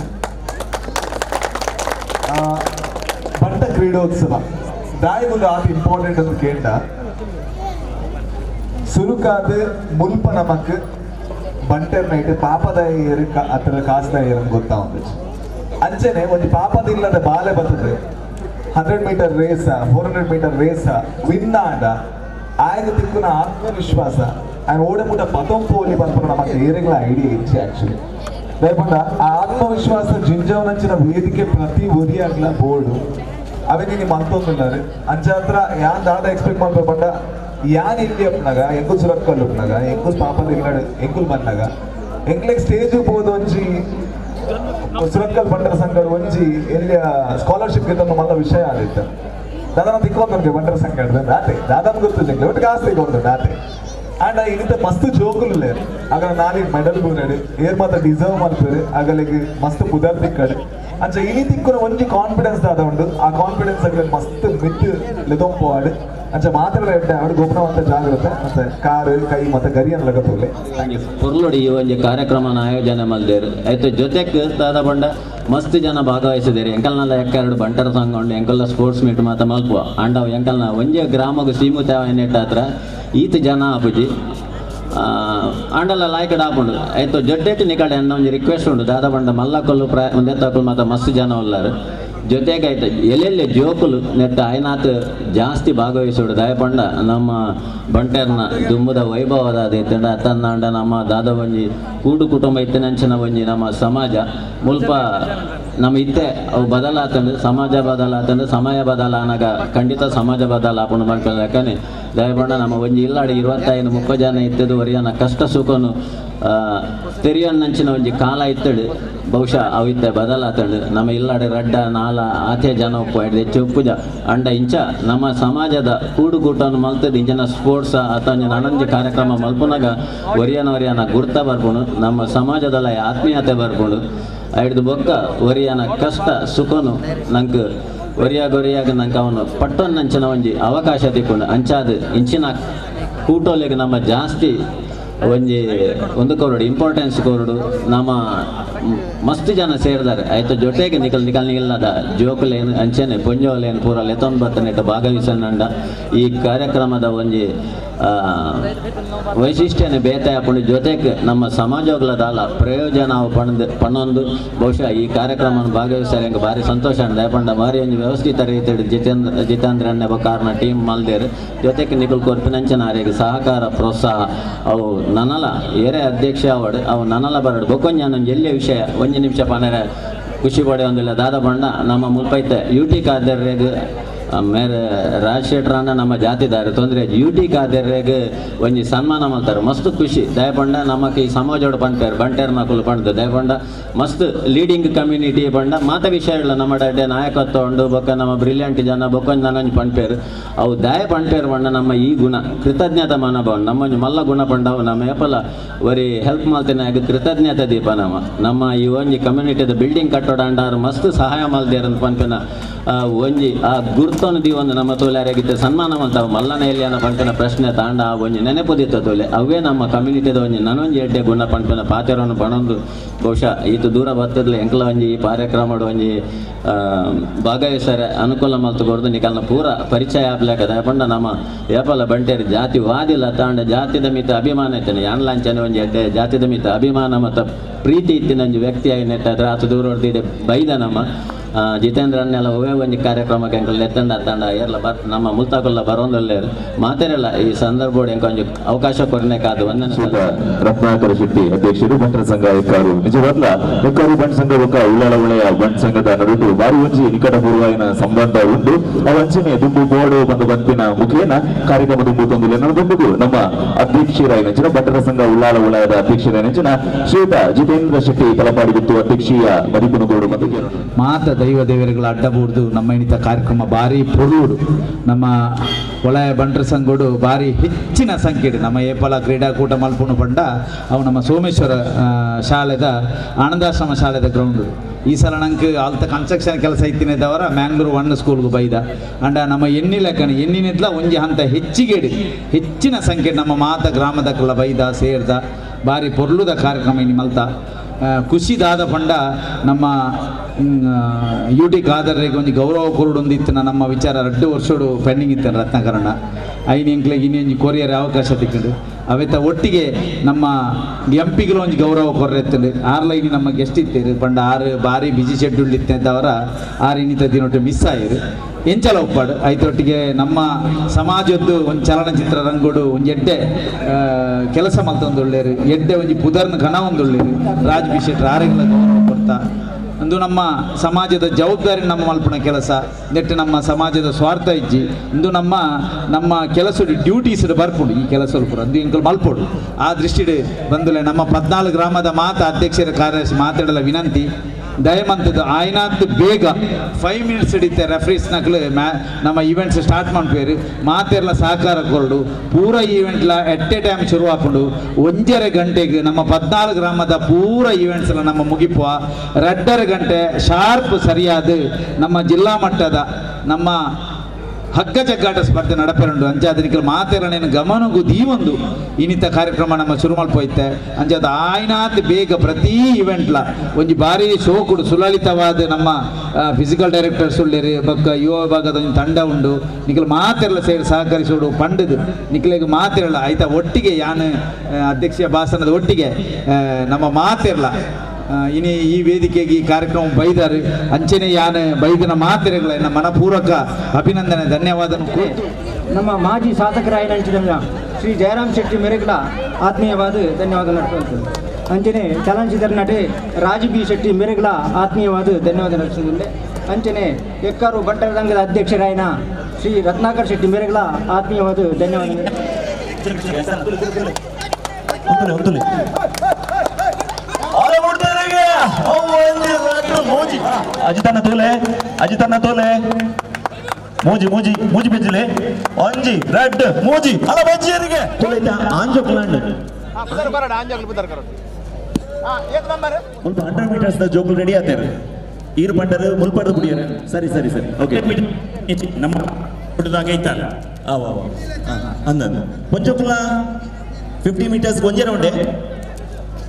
ಬಂಡ ಕ್ರೀಡೋತ್ಸವ ದಾಯಗುಂದು ಆತ ಇಂಪಾರ್ಟೆಂಟ್ ಅಂತ ಕೇಂಡ ಸುರುಕಾದ ಮುಲ್ಪ ನಮಕ್ ಬಂಟರ್ ನೈಟ್ ಪಾಪದ ಏರು ಅತರ ಕಾಸ್ದ ಏರನ್ನು ಗೊತ್ತಾವಂದು ಅಂಚನೆ ಒಂದು ಪಾಪದಿಲ್ಲದ ಬಾಲೆ ಬರ್ತದೆ 100 ಮೀಟರ್ ರೇಸ 400 ಮೀಟರ್ ರೇಸ ವಿನ್ ಆಡ ಆಯ್ದ ತಿಕ್ಕುನ ಆತ್ಮವಿಶ್ವಾಸ ಆಯ್ನ ಓಡಮುಟ ಪತಂಪೋಲಿ ಬಂದ್ಕೊಂಡು ನಮಗೆ ಏರೆಗಳ ಐಡಿಯಾ ಇಚ್ಚೆ ಆಕ್ಚುಲಿ ದಯಪಂಡ ಆ ಆತ್ಮವಿಶ್ವಾಸ ಜಿಂಜವನಂಚಿನ ವೇದಿಕೆ ಪ್ರತಿ ಒರಿಯಾಗ್ಲ ಬೋರ್ಡು ಅವನಿಗೆ ನೀವು ಅಂತೊಂದಿದ್ದಾರೆ ಅಂಚಾತ್ರ ಯಾನ್ ದಾದ ಎಕ್ಸ್ಪೆಕ್ಟ್ ಮಾಡ್ಬೇಕು ಬಂಡ ಯಾನ್ ಇಲ್ಲಿ ಅಪ್ಪನಾಗ ಎಂಕುಲ್ ಸುರಕ್ಕಲ್ ಅಪ್ಪನಾಗ ಎಂಕುಲ್ ಪಾಪದ ಎಂಕುಲ್ ಬಂದಾಗ ಎಂಕ್ಲೆಗ್ ಸ್ಟೇಜ್ ಹೋದ ಒಂಜಿ ಸುರಕ್ಕಲ್ ಬಂಡರ ಸಂಘ ಒಂಜಿ ಎಲ್ಲಿಯ ಸ್ಕಾಲರ್ಶಿಪ್ ಗೆ ಮಲ್ಲ ವಿಷಯ ಆದಿತ್ತು ದಾದಾ ತಿಕ್ಕೊಂಡ್ರೆ ಬಂಡರ ಸಂಘ ನಾತೆ ದಾದಾ ಗೊತ್ತು ಜಂಗ್ಲಿ ಒಟ್ಟಿಗೆ ಆಸ್ತಿ ಕೊಂಡು ನಾತೆ ಆ್ಯಂಡ್ ಇಲ್ಲಿಂದ ಮಸ್ತ್ ಜೋಕುಲು ಆಗ ನಾಳೆ ಮೆಡಲ್ ಬೂನಡು ಏರ್ ಮಾತ್ರ ಡಿಸರ್ವ್ ಮಾಡ್ತಾರೆ ಆಗಲಿಗೆ ಮಸ್ತ್ ಪುದರ್ ತಿಕ್ಕಡು ಅಂಚ ಇನಿ ತಿಕ್ಕುನ ಒಂಜಿ ಕಾನ್ಫಿಡೆನ್ಸ್ ದಾದ ಉಂಡು ಆ ಕಾನ್ಫಿಡೆನ್ಸ್ ಆಗಲಿ ಮಸ್ತ್ ಮಿತ್ತು ಲೆದೊಂಪು ಆಡು ಅಂಚ ಮಾತಾಡ ಆಡು ಗೊಬ್ಬರವಂತ ಜಾಗ್ರತೆ ಮತ್ತೆ ಕಾರು ಕೈ ಮತ್ತೆ ಗರಿಯನ್ನು ಲಗತ್ತುಲೆ ಪೊರ್ಲೊಡಿ ಈ ಒಂದು ಕಾರ್ಯಕ್ರಮನ ಆಯೋಜನೆ ಮಾಡಿದೇರು ಆಯ್ತು ಜೊತೆಗೆ ದಾದ ಬಂಡ ಮಸ್ತ್ ಜನ ಭಾಗವಹಿಸಿದೇರಿ ಎಂಕಲ್ನೆಲ್ಲ ಎಕ್ಕೆರಡು ಬಂಟರ ಸಂಘ ಉಂಡು ಎಂಕಲ್ಲ ಸ್ಪೋರ್ಟ್ಸ್ ಮೀಟ್ ಮಾತ್ರ ಮಲ್ಪುವ ಅಂಡವ್ ಎಂಕಲ್ನ ಒಂಜೆ ಗ್ರಾಮಗೂ ಸೀಮಿತ ಹತ್ರ ಈತ ಜನ ಆಪುಜಿ ಅಂಡಲ್ಲ ಲಾಯ್ಕಡ್ ಆಪುಂಡು ಆಯ್ತು ಜೊಡ್ಡೆಟ್ಟು ನಿಕಡೆ ಅನ್ನ ಒಂದು ರಿಕ್ವೆಸ್ಟ್ ಉಂಟು ದಾದ ಬಂಡ ಮಲ್ಲಕೊಲ್ಲು ಒಂದೆತ್ತಕೊಲ್ಲು ಮತ್ತು ಮಸ್ತ್ ಜನ ಉಳ್ಳಾರು ಜೊತೆಗೆ ಆಯ್ತು ಎಲ್ಲೆಲ್ಲಿ ಜೋಕುಲು ನೆಟ್ಟ ಆಯ್ನಾತ್ ಜಾಸ್ತಿ ಭಾಗವಹಿಸೋಡು ದಯಪಂಡ ನಮ್ಮ ಬಂಟರ್ನ ದುಂಬದ ವೈಭವದ ಇತ್ತಂಡ ತನ್ನಂಡ ನಮ್ಮ ದಾದ ಒಂಜಿ ಕೂಡು ಕುಟುಂಬ ಇತ್ತಿನಂಚಿನ ಒಂಜಿ ನಮ್ಮ ಸಮಾಜ ಮುಲ್ಪ ನಮ್ಮ ಇತ್ತೆ ಅವು ಬದಲಾತಂಡು ಸಮಾಜ ಬದಲಾತಂಡು ಸಮಯ ಬದಲಾನಾಗ ಖಂಡಿತ ಸಮಾಜ ಬದಲಾಪುಂಡು ಮಾಡ್ಕೊಳ್ಳಿ ಯಾಕಂದ್ರೆ ದಯಪಂಡ ನಮ್ಮ ಒಂಜಿ ಇಲ್ಲಾಡಿ 25-30 ಜನ ಇತ್ತದು ವರಿಯನ ಕಷ್ಟ ಸುಖನು ತೆರಿಯನ್ನಂಚಿನ ಒಂಜಿ ಕಾಲ ಇತ್ತಡು ಬಹುಶಃ ಅವು ಇತ್ತೆ ಬದಲಾತಂಡು ನಮ್ಮ ಇಲ್ಲಾಡೆ ರಡ್ಡ ನಾಲ ಆಚೆ ಜನ ಉಪ್ಪು ಹೆಚ್ಚು ಉಪ್ಪುಜ ಅಂಡ ಇಂಚ ನಮ್ಮ ಸಮಾಜದ ಕೂಡುಗೂಟನ್ನು ಮಲ್ತದ್ದು ಇಂಚಿನ ಸ್ಪೋರ್ಟ್ಸ್ ಅಥವಾ ನನಂಜಿ ಕಾರ್ಯಕ್ರಮ ಮಲ್ಪುನಾಗ ಒರಿಯನ ಗುರ್ತ ಬರ್ಕೊಂಡು ನಮ್ಮ ಸಮಾಜದಲ್ಲ ಆತ್ಮೀಯತೆ ಬರ್ಕೊಂಡು ಐಡ್ದು ಬೊಕ್ಕ ಒರಿಯನ ಕಷ್ಟ ಸುಖನು ನಂಗೆ ಒರಿಯಾಗ ನಂಗೆ ಅವನು ಪಟ್ಟೊನ್ನಂಚಿನ ಒಂಜಿ ಅವಕಾಶ ತಿಕ್ಕೊಂಡು ಅಂಚಾದ ಇಂಚಿನ ಕೂಟೋಲೆಗೆ ನಮ್ಮ ಜಾಸ್ತಿ ಒಂಜಿ ಒಂದು ಕೊರಡು ಇಂಪಾರ್ಟೆನ್ಸ್ ಕೊರಡು ನಮ್ಮ ಮಸ್ತ್ ಜನ ಸೇರಿದಾರೆ ಆಯ್ತು ಜೊತೆಗೆ ನಿಲ್ಲದ ಜೋಕುಲೇನು ಅಂಚೆನೆ ಪೊಂಜೋಲೇನು ಪೂರ ಲೆತೊಂಬತ್ತನೆಟ್ಟು ಭಾಗವಹಿಸನಂಡ ಈ ಕಾರ್ಯಕ್ರಮದ ಒಂಜಿ ವೈಶಿಷ್ಟ್ಯನೆ ಬೇತೆ ಹಾಕೊಂಡು ಜೊತೆಗೆ ನಮ್ಮ ಸಮಾಜಗಳದಾಲ ಪ್ರಯೋಜನ ಪಣೊಂದು ಬಹುಶಃ ಈ ಕಾರ್ಯಕ್ರಮ ಭಾಗವಹಿಸ್ತಾರೆ ಹೆಂಗೆ ಭಾರಿ ಸಂತೋಷ ದಯಪಂಡ ಭಾರಿ ಒಂದು ವ್ಯವಸ್ಥಿತ ರೀತಿ ಜಿತೇಂದ್ರಣ್ಣ ಕಾರಣ ಟೀಮ್ ಮಲ್ದೇರು ಜೊತೆಗೆ ನಿಖಲ್ ಕೊರ್ಪಿನಂಚನಾರಿಗೆ ಸಹಕಾರ ಪ್ರೋತ್ಸಾಹ ಅವು ನನಲ ಏರೆ ಅಧ್ಯಕ್ಷ ಅವು ನನಲ ಬರಡು ಬೊಕ್ಕೊಂಜಿ ಅನ್ನೊಂದು ಎಲ್ಲಿಯ ವಿಷಯ ಒಂದು ನಿಮಿಷ ಪನರೆ ಖುಷಿ ಪಡೆ ಒಂದಿಲ್ಲ ದಾದ ಬಣ್ಣ ನಮ್ಮ ಮುಲ್ಪೈತೆ ಯುಟಿ ಕಾದರ್ರೆಗ್ ಮೇರೆ ರಾಜಶೇಖರಣ್ಣ ನಮ್ಮ ಜಾತಿದಾರೆ ತೊಂದರೆ ಯುಟಿ ಕಾದರ್ರೆಗ್ ಒಂಜಿ ಸನ್ಮಾನ ಮಾಡ್ತಾರೆ ಮಸ್ತ್ ಖುಷಿ ದಯಪಂಡ ನಮಗೆ ಈ ಸಮಾಜೋಡು ಪಂಪೇರು ಬಂಟೇರ್ ಮಕ್ಕಳು ಪಂಡ್ದು ದಯಪಂಡ ಮಸ್ತ್ ಲೀಡಿಂಗ್ ಕಮ್ಯುನಿಟಿ ಪಂಡ ಮಾತ ವಿಷಯಗಳು ನಮ್ಮ ಡಡ್ಡೆ ನಾಯಕತ್ವ ಉಂಡು ಬೊಕ್ಕ ನಮ್ಮ ಬ್ರಿಲಿಯಂಟ್ ಜನ ಬೊಕ್ಕೊಂದು ನನಂಜು ಪಂಪೇರು ಅವು ದಯ ಪಂಪೇರು ಪಂಡ ನಮ್ಮ ಈ ಗುಣ ಕೃತಜ್ಞತಾ ಮನೋಭಾವ ನಮ್ಮಂಜು ಮಲ್ಲ ಗುಣ ಪಂಡವು ನಮ್ಮ ಏಪಲ ಒರಿ ಹೆಲ್ಪ್ ಮಾಡ್ತೇನೆ ಆಗ ಕೃತಜ್ಞತೆ ದೀಪ ನಮ್ಮ ಈ ಒಂಜಿ ಕಮ್ಯುನಿಟಿದ ಬಿಲ್ಡಿಂಗ್ ಕಟ್ಟೋಡ ಅಂಡಾರು ಮಸ್ತ್ ಸಹಾಯ ಮಲ್ದೇರ ಪಂಪಿನ ಒಂಜಿ ಆ ಗುರ್ತನು ದಿ ಒಂದು ನಮ್ಮ ತೋಲಾರಾಗಿದ್ದ ಸನ್ಮಾನ ಮಾಡ್ತಾವ ಮಲ್ಲನ ಎಲ್ಲಿ ಅನ್ನೋ ಪಂಪಿನ ಪ್ರಶ್ನೆ ತಾಂಡ ಆ ಒಂಜಿ ನೆನಪುದಿತ್ತ ತೋಲೆ ಅವೇ ನಮ್ಮ ಕಮ್ಯುನಿಟಿದ ಒಂಜಿ ನನೊಂಜಿ ಎಡ್ಡೆ ಗುಣ ಪಂಪಿನ ಪಾತ್ರವನ್ನು ಪಣೊಂದು ಬಹುಶಃ ಈತು ದೂರ ಬರ್ತದ್ಲೆ ಎಂಕ್ಲ ಒಂಜಿ ಈ ಕಾರ್ಯಕ್ರಮ ಒಂಜಿ ಭಾಗವಹಿಸರೆ ಅನುಕೂಲ ಮಲ್ತುಕೊಡ್ದು ನಿಕಲ್ನ ಪೂರ ಪರಿಚಯ ಆಗ್ಲಾಕ ದಯಪಂಡ ನಮ್ಮ ಏಪಲ ಬಂಟೇರಿ ಜಾತಿ ವಾದಿಲ್ಲ ತಾಂಡ ಜಾತಿದ ಮಿತ ಅಭಿಮಾನ ಇತ್ತೇನೆ ಯಾನ್ಲಾಂಚನೆ ಒಂಜಿ ಎಡ್ಡೆ ಜಾತಿದ ಮಿತ ಅಭಿಮಾನ ಮತ್ತು ಪ್ರೀತಿ ಇತ್ತಿನಂಜು ವ್ಯಕ್ತಿಯಾಗಿ ನೆಟ್ಟಾದ್ರೆ ಆತು ದೂರ ಹೊಡೆದಿದೆ ಬೈದ ನಮ್ಮ ಜಿತೇಂದ್ರನ್ನೆಲ್ಲ ಒವೇ ಒಂದು ಕಾರ್ಯಕ್ರಮಕ್ಕೆ ಎಂಕಲ್ ಎತ್ತಂಡ ತಂಡ ಎಲ್ಲ ನಮ್ಮ ಮುಲ್ತಾಕಲ್ಲ ಬರೋಂದಲ್ಲೇ ಮಾತಾರಲ್ಲ ಈ ಸಂದರ್ಭ ಎಂಕೊಂಜು ಅವಕಾಶ ಕೊರನೆ ಕಾದು ರತ್ನಾಕರ ಶೆಟ್ಟಿ ಅಧ್ಯಕ್ಷರು ಬಂಟರ ಸಂಘ ಎಕ್ಕಾರು ನಿಜವಾಗ್ಲ ಎಕ್ಕಾರು ಬಂಟ್ ಸಂಘ ಒಕ್ಕ ಉಳ್ಳಾಳ ಒಳ್ಳೆಯ ಬಂಟ್ ಸಂಘದ ನಡುಟು ಬಾರಿ ಒಂಜಿ ನಿಕಟಪೂರ್ವನ ಸಂಬಂಧ ಉಂಟು ಅವಂಚನೆ ದುಂಬು ಬೋರ್ಡು ಬಂದು ಬಂತಿನ ಮುಖೇನ ಕಾರ್ಯಕ್ರಮ ದುಂಬು ನಡೆದುಂಬುದು ನಮ್ಮ ಅಧ್ಯಕ್ಷರಾಯ ನೆಂಚಿನ ಬಂಟರ ಸಂಘ ಉಳ್ಳಾಳ ಒಳ್ಳೆಯದ ಅಧ್ಯಕ್ಷರ ನೆಂಚಿನ ಶ್ರೀಯುತ ಜಿತೇಂದ್ರ ಶೆಟ್ಟಿ ತಲಪಾಡಿ ಗುತ್ತು ಅಧ್ಯಕ್ಷೀಯ ಮದಿಪುನಗೋಡು ಮತ್ತು ಮಾತ ದೈವ ದೇವರುಗಳ ಅಡ್ಡಬೂರ್ದು ನಮ್ಮ ಇನಿತ ಕಾರ್ಯಕ್ರಮ ಭಾರಿ ಪೊರುಡು ನಮ್ಮ ವಲಯ ಬಂಟರ ಸಂಘಡು ಭಾರಿ ಹೆಚ್ಚಿನ ಸಂಖ್ಯೆ ನಮ್ಮ ಏಪಲ ಕ್ರೀಡಾಕೂಟ ಮಲ್ಪುನು ಪಂಡ ಅವು ನಮ್ಮ ಸೋಮೇಶ್ವರ ಶಾಲೆದ ಆನಂದಾಶ್ರಮ ಶಾಲೆದ ಗ್ರೌಂಡು ಈ ಸಲ ನಂಗೆ ಅಲ್ತ ಕನ್ಸ್ಟ್ರಕ್ಷನ್ ಕೆಲಸ ಇತ್ತಿನದವರ ಮ್ಯಾಂಗ್ಳೂರು 1 ಸ್ಕೂಲ್ಗೆ ಬೈದ ಅಂಡ ನಮ್ಮ ಎಣ್ಣಿಲೆಕ್ಕನ ಎಣ್ಣಿನೆತ್ಲ ಒಂಜಿ ಹಂತ ಹೆಚ್ಚಿನ ಸಂಖ್ಯೆ ನಮ್ಮ ಮಾತ ಗ್ರಾಮದಕ್ಕೆಲ್ಲ ಬೈದ ಸೇರ್ದ ಭಾರಿ ಪೊರ್ಲುದ ಕಾರ್ಯಕ್ರಮ ಇನ್ನು ಮಲ್ತ ಖುಷಿದಾದ ಪಂಡ ನಮ್ಮ ಯುಟಿ ಕಾದರ್ರಿಗೆ ಒಂದು ಗೌರವ ಕೊರಡೊಂದಿತ್ತು ನಮ್ಮ ವಿಚಾರ 2 ವರ್ಷೋಡು ಪೆಂಡಿಂಗ್ ಇತ್ತು ರತ್ನಾಕರಣ ಐದು ಎಂಕ್ಲೆಗೆ ಇನ್ನೊಂದು ಕೊರಿಯರ್ ಅವಕಾಶ ತಿಕ್ಕೊಂಡು ಅವೆತ್ತ ಒಟ್ಟಿಗೆ ನಮ್ಮ ಎಂಪಿಗಳು ಒಂದು ಗೌರವ ಕೊರ್ರೆತ್ತಂಡು 6 ಲೈನಿ ನಮ್ಮ ಗೆಸ್ಟ್ ಇತ್ತೇರು ಪಂಡ 6 ಭಾರಿ ಬಿಜಿ ಶೆಡ್ಯೂಲ್ ಇತ್ತಂತವರ 6 ಇನ್ನಿತ ದಿನೊಟ್ಟು ಮಿಸ್ ಆಯಿರು ಎಂಚಲ ಒಪ್ಪಾಡು ಐತೊಟ್ಟಿಗೆ ನಮ್ಮ ಸಮಾಜದ್ದು ಒಂದು ಚಲನಚಿತ್ರ ರಂಗೋಡು ಒಂದು ಎಡ್ಡೆ ಕೆಲಸ ಮಲ್ತೊಂದುಳ್ಳೇರು ಎಡ್ಡೆ ಒಂಜಿ ಪುದರ್ನ ಘನ ಒಂದುಳ್ಳೇರು ರಾಜ್ ಬಿ ಶೆಟ್ಟಿ ಆರೆಗಳ ಗೌರವ ಕೊಡ್ತಾ ಅಂದು ನಮ್ಮ ಸಮಾಜದ ಜವಾಬ್ದಾರಿ ನಮ್ಮ ಮಲ್ಪನ ಕೆಲಸ ನೆಟ್ಟು ನಮ್ಮ ಸಮಾಜದ ಸ್ವಾರ್ಥ ಇಜ್ಜಿ ಇಂದು ನಮ್ಮ ಕೆಲಸ ಡ್ಯೂಟೀಸ್ ಬರ್ಪುಂಡು ಈ ಕೆಲಸ ಪೂರ ಅಂದು ಇಂಕಲ್ ಮಲ್ಪೋಡು ಆ ದೃಷ್ಟಿಡ್ ಬಂದುಲೆ ನಮ್ಮ 14 ಗ್ರಾಮದ ಮಾತ ಅಧ್ಯಕ್ಷರ ಕಾರ್ಯದರ್ಶಿ ಮಾತಾಡಲ ವಿನಂತಿ ದಯಮಂತದ್ದು ಆಯ್ನಾತ್ ಬೇಗ 5 ಮಿನಿಟ್ಸ್ ಹಿಡಿತೆ ರೆಫ್ರೀಸ್ ನಕ್ಲು ನಮ್ಮ ಈವೆಂಟ್ಸ್ ಸ್ಟಾರ್ಟ್ ಮಾಡ್ಬೇರು ಮಾತೆಲ್ಲ ಸಹಕಾರ ಕೊರಡು ಪೂರ ಈವೆಂಟ್ಲ ಎಟ್ ಎ ಟೈಮ್ ಶುರು ಹಾಕೊಂಡು 1.5 ಗಂಟೆಗೆ ನಮ್ಮ 14 ಗ್ರಾಮದ ಪೂರ ಈವೆಂಟ್ಸ್ ಎಲ್ಲ ನಮ್ಮ ಮುಗಿಪುವ 2.5 ಗಂಟೆ ಶಾರ್ಪ್ ಸರಿಯಾದ ನಮ್ಮ ಜಿಲ್ಲಾ ಮಟ್ಟದ ನಮ್ಮ ಹಗ್ಗ ಜಗ್ಗಾಟ ಸ್ಪರ್ಧೆ ನಡಪೆರಂಡು ಅಂಚಾದ ಮಾತೆರನೇನು ಗಮನಗೂ ದೀವೊಂದು ಇನ್ನಿತ ಕಾರ್ಯಕ್ರಮ ನಮ್ಮ ಶುರು ಮಲ್ಪೋಯ್ತೆ ಅಂಚಾದ ಆಯ್ನಾತ್ ಬೇಗ ಪ್ರತಿ ಇವೆಂಟ್ಲ ಒಂಜಿ ಭಾರಿ ಶೋಕುಡು ಸುಲಲಿತವಾದ ನಮ್ಮ ಫಿಸಿಕಲ್ ಡೈರೆಕ್ಟರ್ಸ್ ಉಳ್ಳೇರಿ ಬೊಕ್ಕ ಯುವ ವಿಭಾಗದ ಒಂದು ತಂಡ ಉಂಡು ನಿಖಲ್ ಮಾತೆರಲ ಸೇರಿ ಸಹಕರಿಸೋಡು ಪಂಡದು ನಿಖಲಿಗೆ ಮಾತೆರಲ ಆಯ್ತಾ ಒಟ್ಟಿಗೆ ಯಾನು ಅಧ್ಯಕ್ಷೀಯ ಭಾಷಣದ ಒಟ್ಟಿಗೆ ನಮ್ಮ ಮಾತೆರಲ ಇನಿ ಈ ವೇದಿಕೆಗೆ ಈ ಕಾರ್ಯಕ್ರಮ ಬೈದಾರು ಅಂಚನೆ ಯಾನು ಬೈದಿನ ಮಾತೆರೆಗಳ ನಮ್ಮ ಮನಪೂರ್ವಕ ಅಭಿನಂದನೆ ಧನ್ಯವಾದ ನಮ್ಮ ಮಾಜಿ ಶಾಸಕರಾಯ ಶ್ರೀ ಜಯರಾಮ್ ಶೆಟ್ಟಿ ಮೇರೆಗಳ ಆತ್ಮೀಯವಾದ ಧನ್ಯವಾದ ನಡೆಸುವಂಥದ್ದು ಅಂಚನೆ ಚಲನಚಿತ್ರ ನಟಿ ರಾಜ್ ಬಿ ಶೆಟ್ಟಿ ಮೇರೆಗಳ ಆತ್ಮೀಯವಾದ ಧನ್ಯವಾದ ನಡೆಸುವುದಿಲ್ಲ ಅಂಚನೆ ಎಕ್ಕಾರು ಬಂಟರ ಸಂಘದ ಅಧ್ಯಕ್ಷರಾಯನ ಶ್ರೀ ರತ್ನಾಕರ್ ಶೆಟ್ಟಿ ಮೇರೆಗಳ ಆತ್ಮೀಯವಾದ ಧನ್ಯವಾದ ಅಜಿತನ್ನ ತೋಲೆ ಮೂಜಿ ಬೆಜ್ಜಿಲೆ ಒಂಜಿ ರೆಡ್ ಮೂಜಿ ಅಲ ಬಜ್ಜಿಯರಿಗೆ ತೋಲೆತ ಆಂಜೋ ಪ್ಲಾಂಡ್ ಮುಲ್ಪ 100 ಮೀಟರ್ಸ್ ದ ಜೋಕುಲ್ ರೆಡಿ ಆತೇರು ಈರು ಪಂಡರು ಮುಲ್ಪಡ್ದು ಬಿಡಿಯರು ಸರಿ ಓಕೆ ನಮ್ಮ ಹುಡುದಾಗ ಐತಲ್ಲ ಅವ ಅಂದಂದು ಪಂಚೋಕುಲ 50 ಮೀಟರ್ಸ್ ಗೊಂಜೆ ರೌಂಡೆ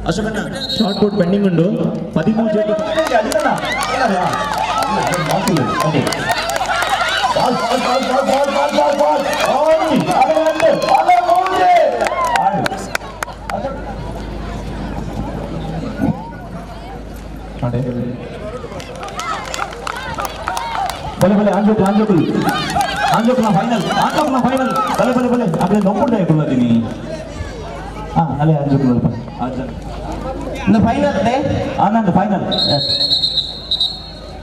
ಅಶೋಕಣ್ಣ ಶಾರ್ಟ್ ಪುಟ್ ಪೆಂಡಿಂಗ್ ಉಂಡು 13 ಜೋಡಿ ಬಲೆ ಆಂಜೋಕುಲ ಫೈನಲ್ ಬಲೆ आपले नोंबुंडे कुल्लादिनी ಅಲ್ಲೇ ಅಂಜು ಫೈನಲ್ ನಂದು ಫೈನಲ್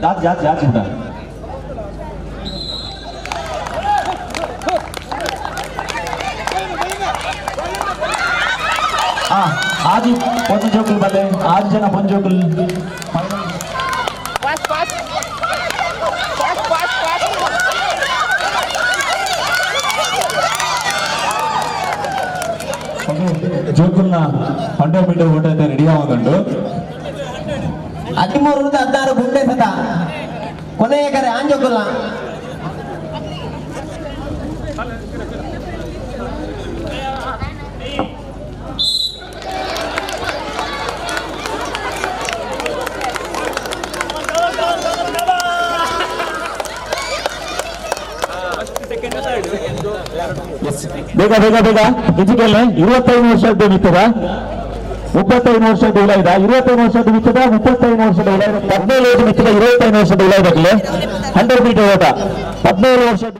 ಜಾಸ್ತಿ ಜಾಸ್ತಿ ಜಾಸ್ತಿ ಬಿಡ ಆಜಿ ಒಂದು ಜೋಕುಲ್ ಬಲ್ಲೆ 6 ಜನ ಒಂದು ಜೋಕುಲ್ ಜೋಕುಲ್ನ 100 ಮೀಟರ್ ಓಟ ರೆಡಿ ಆಗುಂಟು 13 16 ಗುಂಡೆ ಸತ ಕೊನೆಯ ಕರೆ ಆಂಜೋಕುಲ್ಲ ಬೇಗ ಬೇಗ ಬೇಗ ಹೆಚ್ಚಿಗೆಲ್ಲ 25 ವರ್ಷದ್ದು ಮಿತ್ತದ 35 ವರ್ಷದ ಉಲ ಇದೆ 25 ವರ್ಷದ ಮಿತ್ತದ 35 ವರ್ಷದ ಉಲ 17 ಮಿತ್ತದ 25 ವರ್ಷದ ಉಲ ಇದೆ 100 ಮೀಟರ್ ಓಟ 17 ವರ್ಷದ